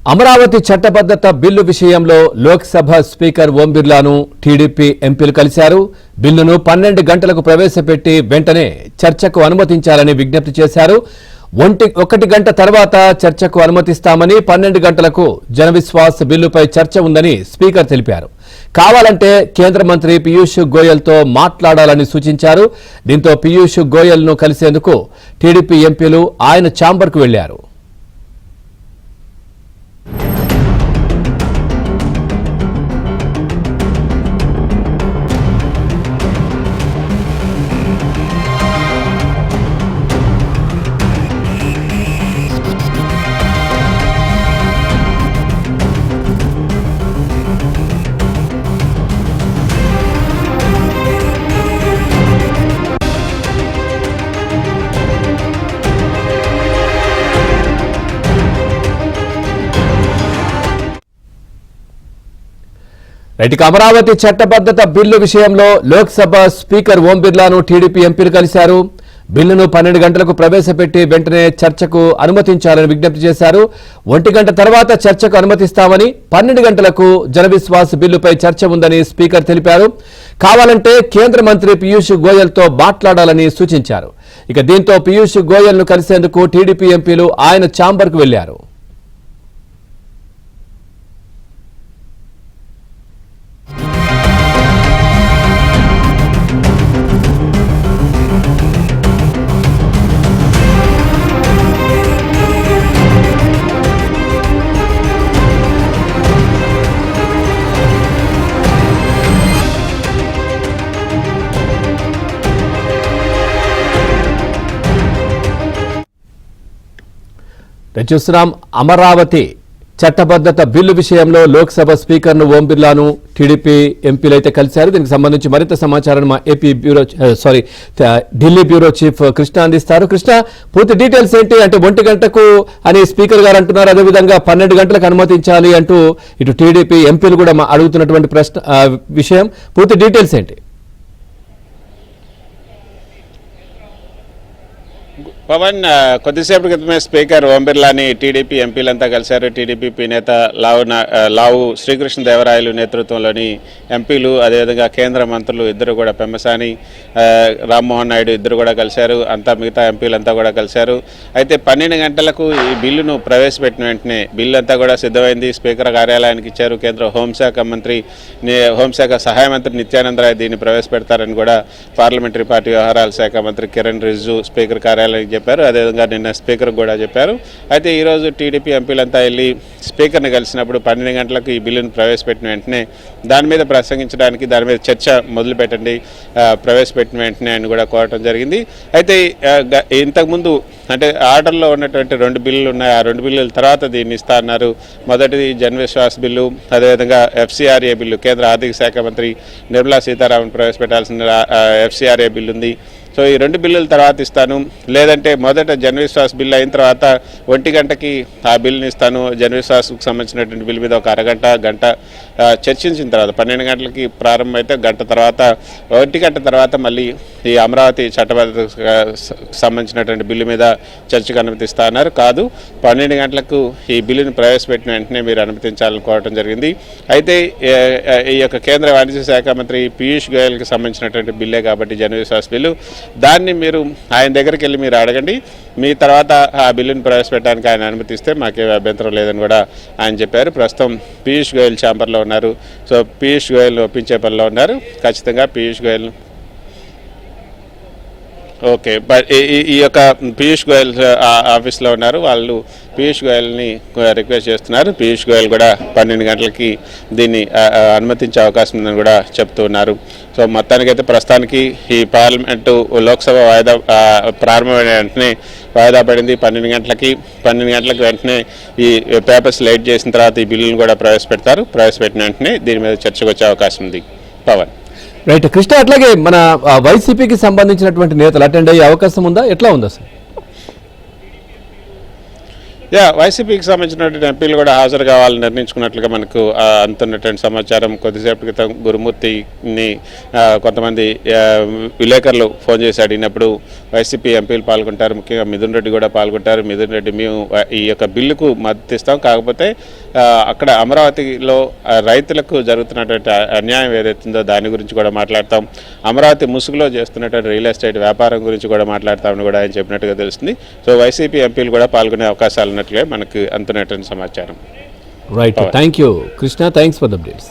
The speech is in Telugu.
అమరావతి చట్టబద్ధత బిల్లు విషయంలో లోక్సభ స్పీకర్ ఓం బిర్లాను టీడీపీ ఎంపీలు కలిశారు. బిల్లును 12 గంటలకు ప్రవేశపెట్టి వెంటనే చర్చకు అనుమతించాలని విజ్ఞప్తి చేశారు. 1 గంట తర్వాత చర్చకు అనుమతిస్తామని, 12 గంటలకు జనవిశ్వాస్ బిల్లుపై చర్చ ఉందని స్పీకర్ తెలిపారు. కావాలంటే కేంద్ర మంత్రి పీయూష్ గోయల్తో మాట్లాడాలని సూచించారు. దీంతో పీయూష్ గోయల్ను కలిసేందుకు టీడీపీ ఎంపీలు ఆయన ఛాంబర్కు వెళ్లారు. అమరావతి చట్టబద్ధత బిల్లు విషయంలో లోక్సభ స్పీకర్ ఓం బిర్లాను టీడీపీ ఎంపీలు కలిశారు. బిల్లును 12 గంటలకు ప్రవేశపెట్టి వెంటనే చర్చకు అనుమతించాలని విజ్ఞప్తి చేశారు. 1 గంట తర్వాత చర్చకు అనుమతిస్తామని, 12 గంటలకు జనవిశ్వాస్ బిల్లుపై చర్చ ఉందని స్పీకర్ తెలిపారు. కావాలంటే కేంద్ర మంత్రి పీయూష్ గోయల్తో మాట్లాడాలని సూచించారు. దీంతో పీయూష్ గోయల్ను కలిసేందుకు టీడీపీ ఎంపీలు ఆయన ఛాంబర్కు వెళ్లారు. చూస్తున్నాం. అమరావతి చట్టబద్ధత బిల్లు విషయంలో లోక్సభ స్పీకర్ను ఓం బిర్లాను టీడీపీ ఎంపీలైతే కలిశారు. దీనికి సంబంధించి మరింత సమాచారం మా ఢిల్లీ బ్యూరో చీఫ్ కృష్ణ అందిస్తారు. కృష్ణ, పూర్తి డీటెయిల్స్ ఏంటి? అంటే 1 గంటకు అని స్పీకర్ గారు అంటున్నారు, అదేవిధంగా 12 గంటలకు అనుమతించాలి అంటూ ఇటు టీడీపీ ఎంపీలు కూడా అడుగుతున్నటువంటి విషయం, పూర్తి డీటెయిల్స్ ఏంటి? పవన్, కొద్దిసేపటి క్రితమే స్పీకర్ ఓం బిర్లాని టీడీపీ ఎంపీలంతా కలిశారు. టీడీపీ నేత లావు శ్రీకృష్ణదేవరాయలు నేతృత్వంలోని ఎంపీలు, అదేవిధంగా కేంద్ర మంత్రులు ఇద్దరు కూడా, పెమ్మసాని, రామ్మోహన్ నాయుడు ఇద్దరు కూడా కలిశారు. అంతా మిగతా ఎంపీలంతా కూడా కలిశారు. అయితే 12 గంటలకు ఈ బిల్లును ప్రవేశపెట్టిన వెంటనే బిల్లు అంతా కూడా సిద్ధమైంది. స్పీకర్ కార్యాలయానికి ఇచ్చారు. కేంద్ర హోంశాఖ సహాయ మంత్రి నిత్యానంద రాయ్ దీన్ని ప్రవేశపెడతారని కూడా పార్లమెంటరీ పార్టీ వ్యవహారాల శాఖ మంత్రి కిరణ్ రిజిజు స్పీకర్ కార్యాలయానికి చెప్పారు. అదేవిధంగా నిన్న స్పీకర్ కూడా చెప్పారు. అయితే ఈరోజు టీడీపీ ఎంపీలంతా వెళ్ళి స్పీకర్ని కలిసినప్పుడు 12 గంటలకు ఈ బిల్లును ప్రవేశపెట్టిన వెంటనే దాని మీద ప్రసంగించడానికి, దాని మీద చర్చ మొదలుపెట్టండి ప్రవేశపెట్టిన వెంటనే అని కూడా కోరటం జరిగింది. అయితే ఇంతకుముందు అంటే ఆర్డర్లో ఉన్నటువంటి 2 బిల్లులు ఉన్నాయి. ఆ 2 బిల్లుల తర్వాత దీన్ని ఇస్తా అన్నారు. మొదటిది జనవిశ్వాస్ బిల్లు, అదేవిధంగా FCRA బిల్లు, కేంద్ర ఆర్థిక శాఖ మంత్రి నిర్మలా సీతారామన్ ప్రవేశపెట్టాల్సిన FCRA బిల్లు ఉంది. సో ఈ 2 బిల్లుల తర్వాత ఇస్తాను, లేదంటే మొదట జనవిశ్వాస్ బిల్లు అయిన తర్వాత 1 గంటకి ఆ బిల్లుని ఇస్తాను. జనవిశ్వాస్కు సంబంధించినటువంటి బిల్లు మీద ఒక గంట చర్చించిన తర్వాత 12 గంటలకి ప్రారంభమైతే గంట తర్వాత 1 గంట తర్వాత మళ్ళీ ఈ అమరావతి చట్టబద్ధతకు సంబంధించినటువంటి బిల్లు మీద చర్చకు అనుమతిస్తా అన్నారు. కాదు, 12 గంటలకు ఈ బిల్లుని ప్రవేశపెట్టిన వెంటనే మీరు అనుమతించాలని కోరటం జరిగింది. అయితే ఈ యొక్క కేంద్ర వాణిజ్య శాఖ మంత్రి పీయూష్ గోయల్కి సంబంధించినటువంటి బిల్లే కాబట్టి జనవిశ్వాస్ బిల్లు, దాన్ని మీరు ఆయన దగ్గరికి వెళ్ళి మీరు అడగండి. మీ తర్వాత ఆ బిల్లును ప్రవేశపెట్టడానికి ఆయన అనుమతిస్తే మాకే అభ్యంతరం లేదని కూడా ఆయన చెప్పారు. ప్రస్తుతం పీయూష్ గోయల్ ఛాంబర్లో ఉన్నారు. సో పీయూష్ గోయల్ని ఒప్పించే పనిలో ఉన్నారు. ఖచ్చితంగా పీయూష్ గోయల్ ఓకే, ఈ యొక్క పీయూష్ గోయల్ ఆఫీస్లో ఉన్నారు. వాళ్ళు పీయూష్ గోయల్ని రిక్వెస్ట్ చేస్తున్నారు. పీయూష్ గోయల్ కూడా 12 గంటలకి దీన్ని అనుమతించే అవకాశం ఉందని కూడా చెప్తూ ఉన్నారు. సో మొత్తానికైతే ప్రస్తుతానికి ఈ పార్లమెంటు లోక్సభ వాయిదా ప్రారంభమైన వెంటనే వాయిదా పడింది 12 గంటలకి. 12 గంటలకు వెంటనే ఈ పేపర్స్ లైట్ చేసిన తర్వాత ఈ బిల్లును కూడా ప్రవేశపెడతారు. ప్రవేశపెట్టిన వెంటనే దీని మీద చర్చకు వచ్చే అవకాశం ఉంది. పవన్, రైట్ కృష్ణ, అట్లాగే మన వైసీపీకి సంబంధించినటువంటి నేతలు అటెండ్ అయ్యే అవకాశం ఉందా? ఎట్లా ఉంది అసలు? వైసీపీకి సంబంధించినటువంటి ఎంపీలు కూడా హాజరు కావాలని నిర్ణయించుకున్నట్లుగా మనకు అందుతున్నటువంటి సమాచారం. కొద్దిసేపటి క్రితం గురుమూర్తిని కొంతమంది విలేకరులు ఫోన్ చేసి అడిగినప్పుడు వైసీపీ ఎంపీలు పాల్గొంటారు, ముఖ్యంగా మిథున్ రెడ్డి కూడా పాల్గొంటారు. మిథున్ రెడ్డి మేము ఈ యొక్క బిల్లుకు మద్దతు ఇస్తాం, కాకపోతే అక్కడ అమరావతిలో రైతులకు జరుగుతున్నటువంటి అన్యాయం ఏదైతుందో దాని గురించి కూడా మాట్లాడతాం, అమరావతి ముసుగులో చేస్తున్నటువంటి రియల్ ఎస్టేట్ వ్యాపారం గురించి కూడా మాట్లాడతామని కూడా ఆయన చెప్పినట్టుగా తెలుస్తుంది. సో వైసీపీ ఎంపీలు కూడా పాల్గొనే అవకాశాలు ఉన్నట్లుగా మనకు అందుతున్నటువంటి సమాచారం. Right, thank you Krishna, thanks for the updates.